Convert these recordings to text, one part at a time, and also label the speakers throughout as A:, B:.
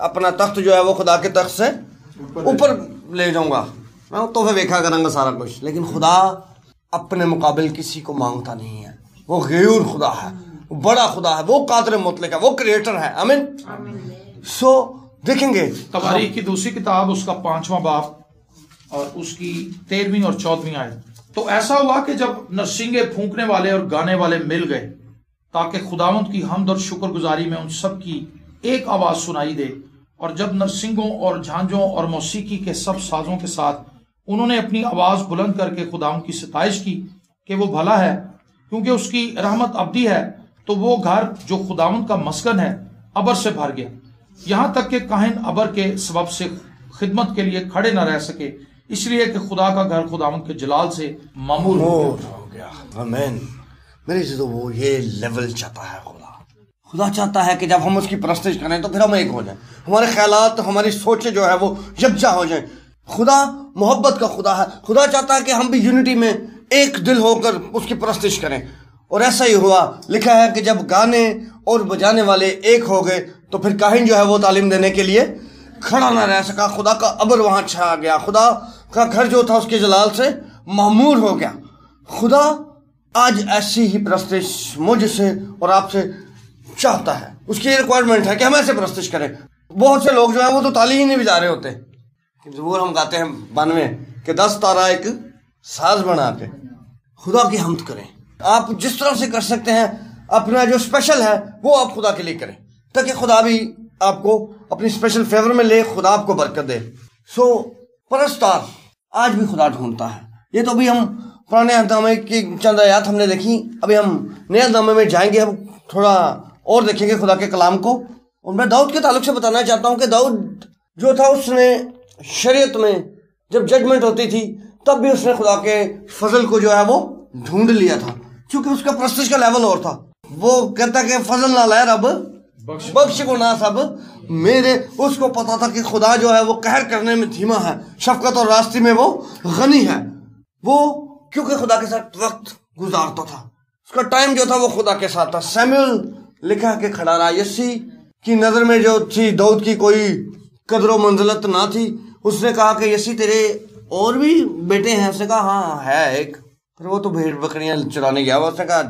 A: اپنا تخت جو ہے وہ خدا کے تخت سے اوپر لے جاؤں گا، میں تو پھر دیکھا کروں گا سارا کچھ. لیکن خدا اپنے مقابل کسی کو مانگتا نہیں ہے. وہ غیور خدا ہے، وہ بڑا خدا ہے، وہ قادر مطلق ہے، وہ کریٹر ہے. آمین. سو دیکھیں گے
B: تواریخ کی دوسری کتاب اس کا 5واں باب اور اس کی 13ویں اور 14ویں آیت. تو ایسا ہوا کہ جب نرسنگے پھونکنے والے اور گانے والے مل گئے تاکہ خداوند کی حمد اور شکر گزاری میں ان سب کی ایک آواز سنائی دے، اور جب نرسنگوں اور جھانجوں اور موسیقی کے سب سازوں کے ساتھ انہوں نے اپنی آواز بلند کر کے خداوند کی ستائش کی کہ وہ بھلا ہے کیونکہ اس کی رحمت ابدی ہے، تو وہ گھر جو خداوند کا مسکن ہے ابر سے بھر گیا، یہاں تک کہ کاہن ابر کے سبب سے خدمت کے لیے کھڑے نہ رہ سکے، اس لیے کہ خدا کا گھر خداوند کے جلال سے معمور ہو گیا.
A: آمین. میرے سے تو وہ یہ لیول چاہتا ہے. خدا چاہتا ہے کہ جب ہم اس کی پرستش کریں تو پھر ہم ایک ہو جائیں، ہمارے خیالات ہماری سوچیں جو ہے وہ یکجا ہو جائیں. خدا محبت کا خدا ہے. خدا چاہتا ہے کہ ہم بھی یونٹی میں ایک دل ہو کر اس کی پرستش کریں. اور ایسا ہی ہوا. لکھا ہے کہ جب گانے اور بجانے والے ایک ہو گئے تو پھر کاہن جو ہے وہ تعلیم دینے کے لیے کھڑا نہ رہ سکا. خدا کا ابر وہاں چھا گیا، خدا کا گھر جو تھا اس کے جلال سے معمور ہو گیا. خدا آج ایسی ہی پرستش مجھ سے اور آپ سے چاہتا ہے. اس کی ریکوائرمنٹ ہے کہ ہم ایسے پرستش کریں. بہت سے لوگ جو ہیں وہ تو تالی ہی نہیں بجا رہے ہوتے. ضرور ہم گاتے ہیں 92 کہ 10 تارا ایک ساز بنا کے خدا کی حمد کریں. آپ جس طرح سے کر سکتے ہیں اپنا جو اسپیشل ہے وہ آپ خدا کے لیے کریں تاکہ خدا بھی آپ کو اپنی اسپیشل فیور میں لے، خدا آپ کو برکت دے. سو پرستار آج بھی خدا ڈھونڈتا ہے. یہ تو ابھی ہم پرانے نامے کی چند آیات ہم نے دیکھی، ابھی ہم نئے نامے میں جائیں گے، ہم تھوڑا اور دیکھیں گے خدا کے کلام کو. اور میں داؤد کے تعلق سے بتانا چاہتا ہوں کہ داؤد جو تھا اس نے شریعت میں جب ججمنٹ ہوتی تھی تب بھی اس نے خدا کے فضل کو جو ہے وہ ڈھونڈ لیا تھا، چونکہ اس کا پرستش کا لیول اور تھا. وہ کہتا کہ فضل نہ لائے رب بخش کو نہ سب میرے. اس کو پتا تھا کہ خدا جو ہے وہ قہر کرنے میں دھیما ہے، شفقت اور راستی میں وہ غنی ہے. وہ کیونکہ خدا کے ساتھ وقت گزارتا تھا، اس کا ٹائم جو تھا وہ خدا کے ساتھ تھا. سیموئل لکھا کہ کھڑا رہا. یسی کی نظر میں جو تھی داؤد کی کوئی قدر و منزلت نہ تھی. اس نے کہا کہ یسی تیرے اور بھی بیٹے ہیں؟ اس نے کہا ہاں ہے ایک. پھر وہ تو بھیڑ بکریاں چرانے گیا. اس نے کہا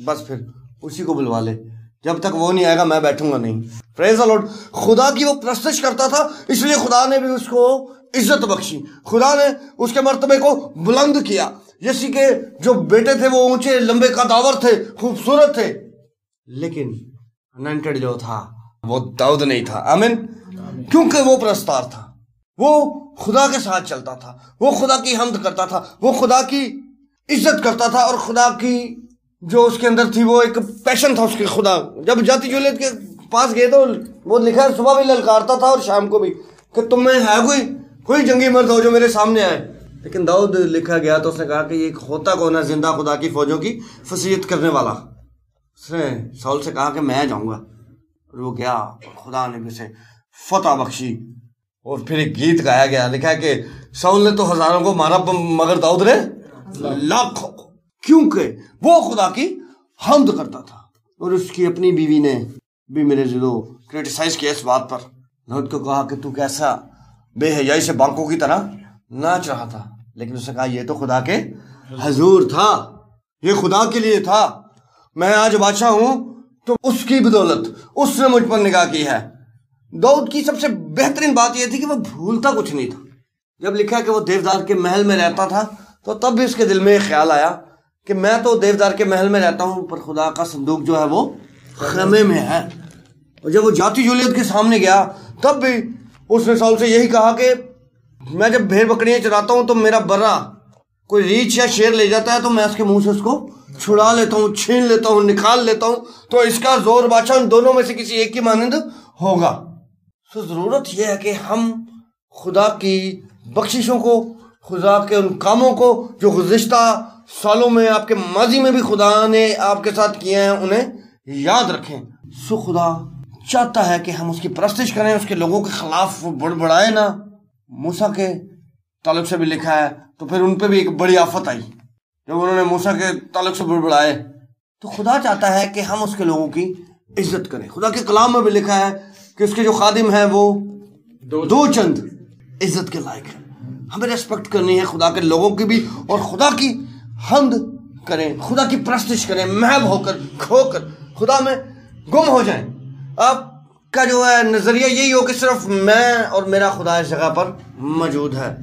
A: بس پھر اسی کو بلوا لے، جب تک وہ نہیں آئے گا میں بیٹھوں گا نہیں. پریز دی لارڈ. خدا کی وہ پرستش کرتا تھا، اس لیے خدا نے بھی اس کو عزت بخشی، خدا نے اس کے مرتبے کو بلند کیا. یسی کے جو بیٹے تھے وہ اونچے لمبے قداور تھے، خوبصورت تھے، لیکن انانٹڈ جو تھا وہ داؤد نہیں تھا. آمین. کیونکہ وہ پرستار تھا، وہ خدا کے ساتھ چلتا تھا، وہ خدا کی حمد کرتا تھا، وہ خدا کی عزت کرتا تھا، اور خدا کی جو اس کے اندر تھی وہ ایک پیشن تھا اس کے. خدا جب جاتی جولیت کے پاس گئے تو وہ لکھا ہے صبح بھی للکارتا تھا اور شام کو بھی کہ تم میں ہے کوئی جنگی مرد ہو جو میرے سامنے آئے. لیکن داؤد لکھا گیا تو اس نے کہا کہ یہ ہوتا کون ہے زندہ خدا کی فوجوں کی فصیحت کرنے والا. اس نے ساؤل سے کہا کہ میں جاؤں گا، اور وہ گیا. خدا نے اسے فتح بخشی. اور پھر ایک گیت گایا گیا، لکھا ہے کہ ساؤل نے تو ہزاروں کو مارا مگر داؤد نے لاکھوں کو، کیونکہ وہ خدا کی حمد کرتا تھا. اور اس کی اپنی بیوی نے بھی میرے جو کرٹیسائز کیا اس بات پر. داؤد کو کہا کہ تو کیسا بے حیائی سے بانکوں کی طرح ناچ رہا تھا. لیکن اس نے کہا یہ تو خدا کے حضور تھا، یہ خدا کے لیے تھا. میں آج بادشاہ ہوں تو اس کی بدولت اس نے مجھ پر نگاہ کی ہے. داؤد کی سب سے بہترین بات یہ تھی کہ وہ بھولتا کچھ نہیں تھا. جب لکھا کہ وہ دیودار کے محل میں رہتا تھا تو تب بھی اس کے دل میں ایک خیال آیا کہ میں تو دیودار کے محل میں رہتا ہوں پر خدا کا صندوق جو ہے وہ خیمے میں ہے. اور جب وہ جاتی جولیت کے سامنے گیا تب بھی اس نے ساؤل سے یہی کہا کہ میں جب بھیڑ بکریاں چراتا ہوں تو میرا برا کوئی ریچھ یا شیر لے جاتا ہے تو میں اس کے منہ سے اس کو چھڑا لیتا ہوں، چھین لیتا ہوں، نکال لیتا ہوں، تو اس کا زور بادشاہ ان دونوں میں سے کسی ایک کی مانند ہوگا. تو ضرورت یہ ہے کہ ہم خدا کی بخششوں کو، خدا کے ان کاموں کو جو گزشتہ سالوں میں آپ کے ماضی میں بھی خدا نے آپ کے ساتھ کیے ہیں انہیں یاد رکھیں. سو خدا چاہتا ہے کہ ہم اس کی پرستش کریں، اس کے لوگوں کے خلاف بڑبڑائے نہ. موسیٰ کے تعلق سے بھی لکھا ہے تو پھر ان پہ بھی ایک بڑی آفت آئی جب انہوں نے موسیٰ کے تعلق سے بڑبڑائے. تو خدا چاہتا ہے کہ ہم اس کے لوگوں کی عزت کریں. خدا کے کلام میں بھی لکھا ہے کہ اس کے جو خادم ہیں وہ دو چند عزت کے لائق ہیں. ہمیں ریسپیکٹ کرنی ہے خدا کے لوگوں کی بھی, اور خدا کی حمد کریں, خدا کی پرستش کریں, محب ہو کر کھو کر خدا میں گم ہو جائیں. آپ کا جو ہے نظریہ یہی ہو کہ صرف میں اور میرا خدا اس جگہ پر موجود ہے,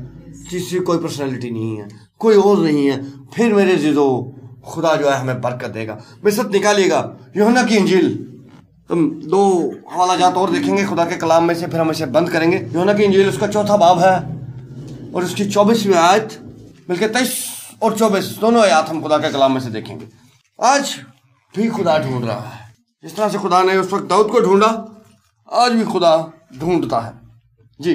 A: کسی کوئی پرسنالٹی نہیں ہے, کوئی اور نہیں ہے. پھر میرے عزیزو خدا جو ہے ہمیں برکت دے گا. بسط نکالیے گا یوحنا کی انجیل, تم 2 حوالہ جات اور دیکھیں گے خدا کے کلام میں سے, پھر ہم اسے بند کریں گے. یوحنا کی انجیل اس کا 4 باب ہے اور اس کی 24ویں آیت, بلکہ 23 اور 24 دونوں آیات ہم خدا کے کلام میں سے دیکھیں گے. آج بھی خدا ڈھونڈ رہا ہے, جس طرح سے خدا نے اس وقت داؤد کو ڈھونڈا, آج بھی خدا ڈھونڈتا ہے. جی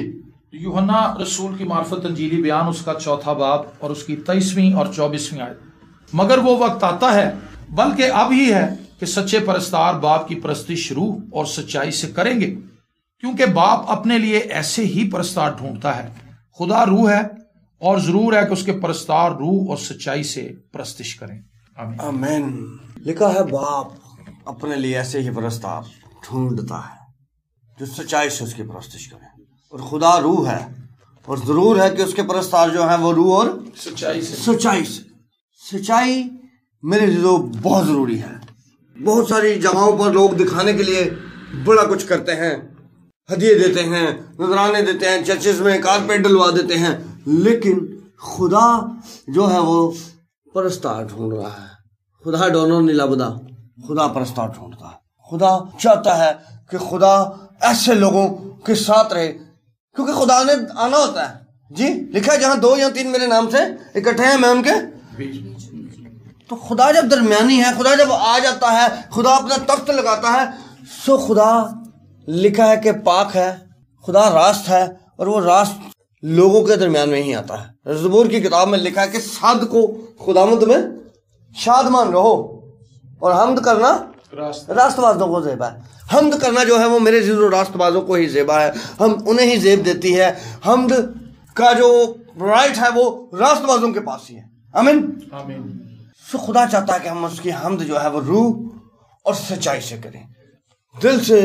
B: یوحنا رسول کی معرفت انجیلی بیان اس کا 4 باب اور اس کی 23ویں اور 24ویں آیت. مگر وہ وقت آتا ہے, بلکہ اب ہی ہے, کہ سچے پرستار باپ کی پرستش روح اور سچائی سے کریں گے, کیونکہ باپ اپنے لیے ایسے ہی پرستار ڈھونڈتا ہے. خدا روح ہے اور ضرور ہے کہ اس کے پرستار روح اور سچائی سے پرستش کریں. آمین.
A: آمین. لکھا ہے باپ اپنے لیے ایسے ہی پرستار ڈھونڈتا ہے جو سچائی سے اس کی پرستش کریں, اور خدا روح ہے اور ضرور ہے کہ اس کے پرستار جو ہیں وہ روح اور
B: سچائی سے.
A: سچائی میرے عزیزو بہت ضروری ہے. بہت ساری جگہوں پر لوگ دکھانے کے لیے بڑا کچھ کرتے ہیں, ہدیے دیتے ہیں, نذرانے دیتے ہیں, چرچز میں کارپیٹ ڈلوا دیتے ہیں, لیکن خدا جو ہے وہ پرستار ڈھونڈ رہا ہے. خدا ڈونر نہیں لبدا, خدا پرستار ڈھونڈتا ہے. خدا چاہتا ہے کہ خدا ایسے لوگوں کے ساتھ رہے, کیونکہ خدا نے آنا ہوتا ہے. جی لکھا ہے جہاں 2 یا 3 میرے نام سے اکٹھے ہیں میں ان کے. تو خدا جب درمیانی ہے, خدا جب آ جاتا ہے, خدا اپنا تخت لگاتا ہے, سو خدا لکھا ہے کہ پاک ہے, خدا راست ہے, اور وہ راست لوگوں کے درمیان میں ہی آتا ہے. زبور کی کتاب میں لکھا ہے کہ صاد کو خداوند میں شادمان رہو, اور حمد کرنا راست بازوں کو زیبا ہے. حمد کرنا جو ہے وہ میرے عزیزو راست بازوں کو ہی زیبا ہے, ہم انہیں ہی زیب دیتی ہے. حمد کا جو رائٹ ہے وہ راست بازوں کے پاس ہی ہے. آمین.
B: آمین.
A: سو خدا چاہتا ہے کہ ہم اس کی حمد جو ہے وہ روح اور سچائی سے کریں, دل سے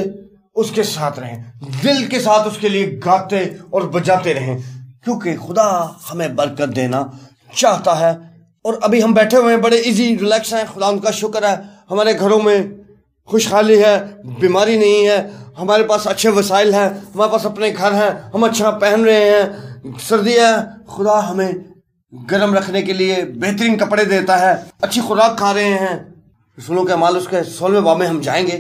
A: اس کے ساتھ رہیں, دل کے ساتھ اس کے لیے گاتے اور بجاتے رہیں, کیونکہ خدا ہمیں برکت دینا چاہتا ہے. اور ابھی ہم بیٹھے ہوئے ہیں بڑے ایزی ریلیکس ہیں, خدا ان کا شکر ہے. ہمارے گھروں میں خوشحالی ہے, بیماری نہیں ہے, ہمارے پاس اچھے وسائل ہیں, ہمارے پاس اپنے گھر ہیں, ہم اچھا پہن رہے ہیں, سردی ہے, خدا ہمیں گرم رکھنے کے لیے بہترین کپڑے دیتا ہے, اچھی خوراک کھا رہے ہیں. رسولوں کے اعمال اس کے 16ویں باب میں ہم جائیں گے.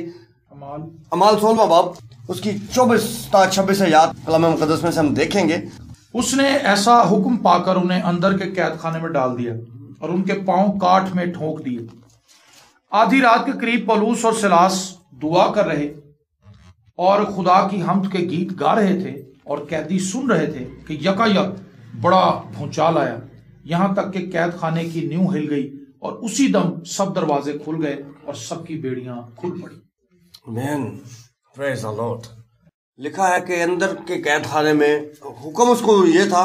A: اعمال 16واں باب اس کی 24 تا 26 آیات کلام مقدس میں سے ہم دیکھیں گے.
B: اس نے ایسا حکم پا کر انہیں اندر کے قید خانے میں ڈال دیا اور ان کے پاؤں کاٹ میں ٹھونک دیے. آدھی رات کے قریب پولوس اور سلاس دعا کر رہے اور خدا کی حمد کے گیت گا رہے تھے, اور قیدی سن رہے تھے کہ یکایک بڑا بھونچال آیا, یہاں تک کہ قید خانے کی نیو ہل گئی, اور اسی دم سب دروازے کھل گئے اور سب کی بیڑیاں کھل پڑی.
A: Amen. Praise the Lord. لکھا ہے کہ اندر کے قید خانے میں حکم اس کو یہ تھا,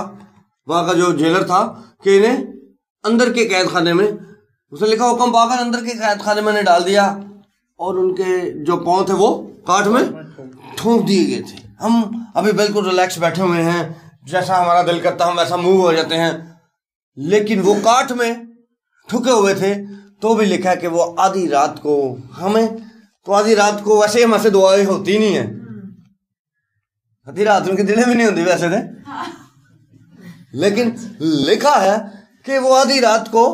A: وہاں کا جو جیلر تھا, کہ انہیں اندر کے قید خانے میں, اس نے لکھا حکم پا کر اندر کے قید خانے میں نے ڈال دیا, اور ان کے جو پاؤں تھے وہ کاٹ میں ٹھونک دیے گئے تھے. ہم ابھی بالکل ریلیکس بیٹھے ہوئے ہیں, جیسا ہمارا دل کرتا ہم ویسا موو ہو جاتے ہیں, لیکن وہ کاٹ میں ٹھکے ہوئے تھے. تو بھی لکھا ہے کہ وہ آدھی رات کو, ہمیں تو آدھی رات کو ویسے ہم سے دعائیں ہوتی نہیں ہیں, آدھی رات ان کی دلیں بھی نہیں ہوتی ویسے تھے, لیکن لکھا ہے کہ وہ آدھی رات کو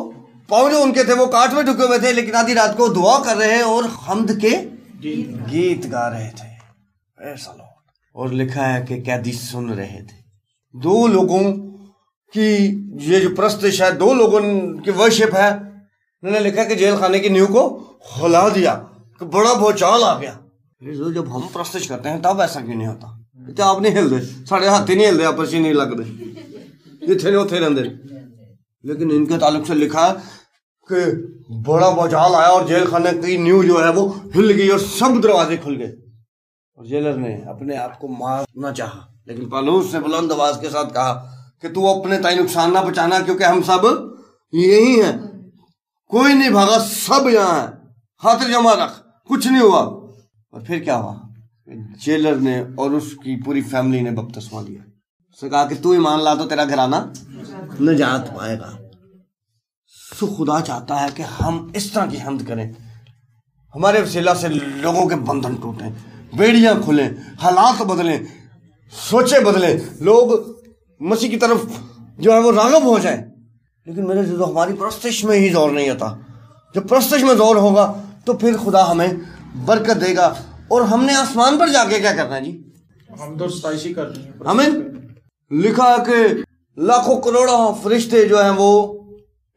A: پاؤں جو ان کے تھے وہ کاٹ میں ٹھکے ہوئے تھے, لیکن آدھی رات کو دعا کر رہے اور حمد کے گیت گا رہے تھے. اور لکھا ہے کہ قیدی سن رہے تھے. 2 لوگوں کی یہ جو پرستش ہے, 2 لوگوں کی ورشپ ہے, انہوں نے لکھا کہ جیل خانے کی نیو کو ہلا دیا, کہ بڑا بھوچال آ گیا. جب ہم پرستش کرتے ہیں تب ایسا کیوں نہیں ہوتا؟ تو آپ نہیں ہلتے, ساڑھے ہاتھ ہی نہیں ہلتے, آپ پرچی نہیں لگتے, جتنے نہیں اتنے رہتے. لیکن ان کے تعلق سے لکھا ہے کہ بڑا بھوچال آیا اور جیل خانے کی نیو جو ہے وہ ہل گئی اور سب دروازے کھل گئے. اور جیلر نے اپنے آپ کو مارنا چاہا, لیکن پالوس نے بلند آواز کے ساتھ کہا کہ تو اپنے تائیں نقصان نہ پہنچانا, کیونکہ ہم سب یہی ہیں, کوئی نہیں بھاگا, سب یہاں ہیں, خاطر جمع رکھ, کچھ نہیں ہوا. اور پھر کیا ہوا؟ جیلر نے اور اس کی پوری فیملی نے بپتسمہ لیا. اس نے کہا کہ تو ایمان لا تو تیرا گھرانہ نجات پائے گا. سو خدا چاہتا ہے کہ ہم اس طرح کی حمد کریں, ہمارے وسیلہ سے لوگوں کے بندھن ٹوٹیں, بیڑیاں کھلیں, حالات بدلیں, سوچیں بدلیں, لوگ مسیح کی طرف جو ہے وہ راغب ہو جائیں. لیکن میرے جو ہماری پرستش میں ہی زور نہیں ہوتا. جب پرستش میں زور ہوگا تو پھر خدا ہمیں برکت دے گا. اور ہم نے آسمان پر جا کے کیا کرنا ہے جی؟
B: ہم تو ستائشی کرنی ہے.
A: ہمیں لکھا ہے کہ لاکھوں کروڑوں فرشتے جو ہیں وہ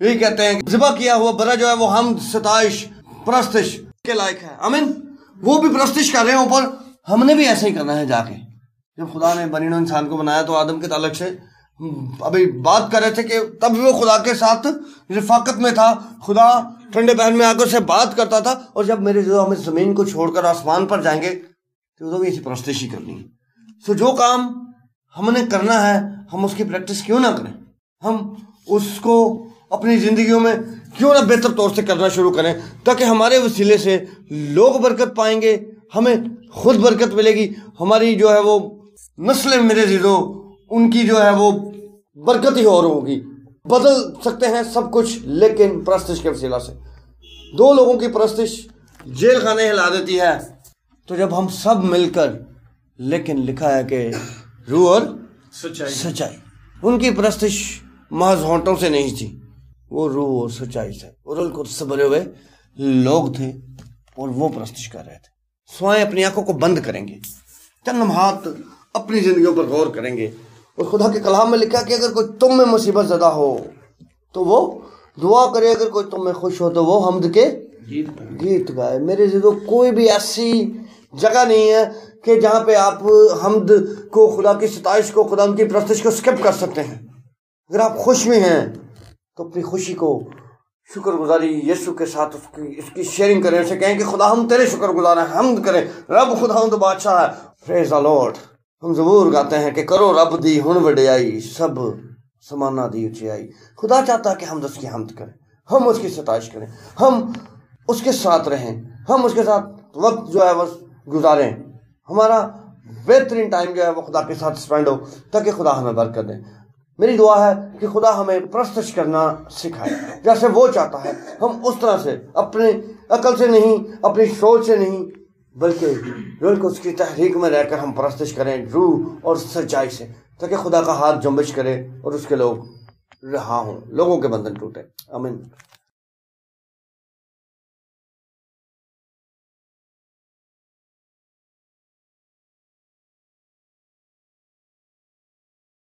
A: یہی کہتے ہیں کہ ذبح کیا ہوا برا جو ہے وہ حمد ستائش پرستش کے لائق ہے. آمین. وہ بھی پرستش کر رہے ہیں اوپر, ہم نے بھی ایسا ہی کرنا ہے جا کے. جب خدا نے بنی نوع انسان کو بنایا تو آدم کے تعلق سے ابھی بات کر رہے تھے کہ تب بھی وہ خدا کے ساتھ رفاقت میں تھا, خدا ٹھنڈے پہن میں آ کر سے بات کرتا تھا. اور جب میرے جو ہمیں زمین کو چھوڑ کر آسمان پر جائیں گے تو بھی ایسی پرستشی کرنی ہے. سو جو کام ہم نے کرنا ہے ہم اس کی پریکٹس کیوں نہ کریں, ہم اس کو اپنی زندگیوں میں کیوں نہ بہتر طور سے کرنا شروع کریں, تاکہ ہمارے وسیلے سے لوگ برکت پائیں گے, ہمیں خود برکت ملے گی, ہماری جو ہے وہ نسلیں میرے عزیزو ان کی جو ہے وہ برکت ہی اور ہوگی. بدل سکتے ہیں سب کچھ لیکن پرستش کے وسیلہ سے. 2 لوگوں کی پرستش جیل خانے ہلا دیتی ہے. تو جب ہم سب مل کر, لیکن لکھا ہے کہ روح اور سچائی, ان کی پرستش محض ہونٹوں سے نہیں تھی, وہ روح اور سچائی سے اور ان کو بھرے ہوئے لوگ تھے اور وہ پرستش کر رہے تھے. سوائیں اپنی آنکھوں کو بند کریں گے, چند لمحات اپنی زندگیوں پر غور کریں گے. اور خدا کے کلام میں لکھا کہ اگر کوئی تم میں مصیبت زدہ ہو تو وہ دعا کرے, اگر کوئی تم میں خوش ہو تو وہ حمد کے گیت گائے. میرے عزیزو کوئی بھی ایسی جگہ نہیں ہے کہ جہاں پہ آپ حمد کو, خدا کی ستائش کو, خدا ان کی پرستش کو سکپ کر سکتے ہیں. اگر آپ خوش بھی ہیں تو اپنی خوشی کو شکر گزاری یسوع کے ساتھ اس کی شیئرنگ کریں, اسے کہیں کہ خدا ہم تیرے شکر گزار ہیں, حمد کریں, رب خدا ہم تو بادشاہ ہے. پریز دی لارڈ. ہم ضرور گاتے ہیں کہ کرو رب دی ہن وڈیائی, سب سمانا دی اونچائی. خدا چاہتا ہے کہ ہم اس کی حمد کریں, ہم اس کی ستائش کریں, ہم اس کے ساتھ رہیں, ہم اس کے ساتھ وقت جو ہے وہ گزاریں, ہمارا بہترین ٹائم جو ہے وہ خدا کے ساتھ اسپینڈ ہو, تاکہ خدا ہمیں برکت دے. میری دعا ہے کہ خدا ہمیں پرستش کرنا سکھائے جیسے وہ چاہتا ہے. ہم اس طرح سے اپنی عقل سے نہیں, اپنی سوچ سے نہیں, بلکہ روح کو اس کی تحریک میں رہ کر ہم پرستش کریں روح اور سچائی سے, تاکہ خدا کا ہاتھ جنبش کرے اور اس کے لوگ رہا ہوں, لوگوں کے بندھن ٹوٹے. آمین.